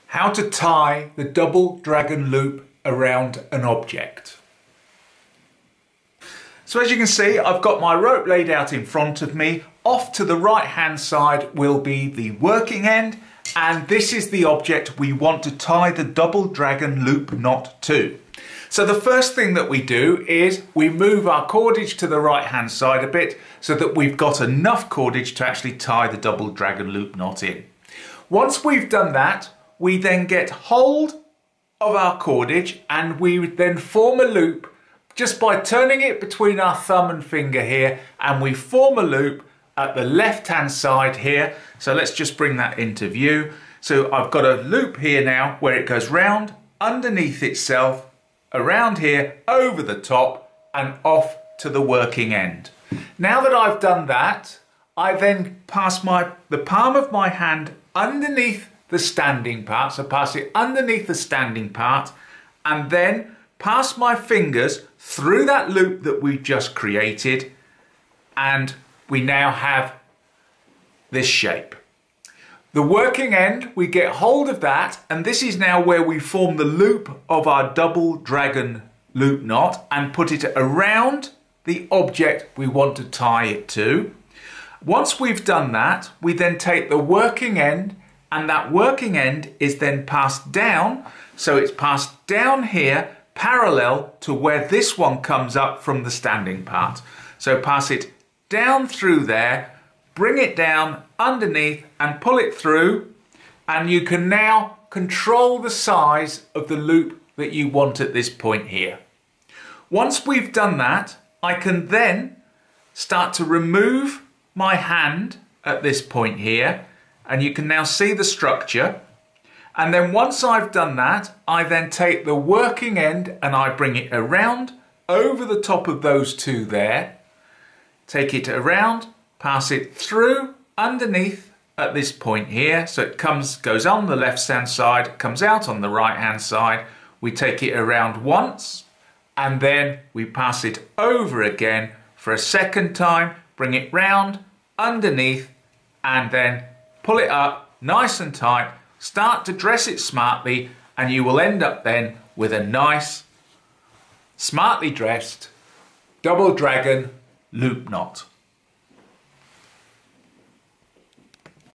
How to tie the double dragon loop around an object. So as you can see, I've got my rope laid out in front of me. Off to the right hand side will be the working end, and this is the object we want to tie the double dragon loop knot to. So the first thing that we do is we move our cordage to the right hand side a bit so that we've got enough cordage to actually tie the double dragon loop knot in. Once we've done that, we then get hold of our cordage and we then form a loop just by turning it between our thumb and finger here, and we form a loop at the left hand side here. So let's just bring that into view. So I've got a loop here now where it goes round underneath itself, around here, over the top and off to the working end. Now that I've done that, I then pass the palm of my hand underneath the standing part. So pass it underneath the standing part and then pass my fingers through that loop that we've just created, and we now have this shape. The working end, we get hold of that, and this is now where we form the loop of our double dragon loop knot and put it around the object we want to tie it to. Once we've done that, we then take the working end, and that working end is then passed down. So it's passed down here parallel to where this one comes up from the standing part. So pass it down through there, bring it down underneath and pull it through, and you can now control the size of the loop that you want at this point here. Once we've done that, I can then start to remove my hand at this point here, and you can now see the structure. And then once I've done that, I then take the working end and I bring it around over the top of those two there, take it around, pass it through underneath at this point here. So it goes on the left hand side, comes out on the right hand side. We take it around once and then we pass it over again for a second time, bring it round underneath and then pull it up nice and tight. Start to dress it smartly and you will end up then with a nice, smartly dressed double dragon loop knot.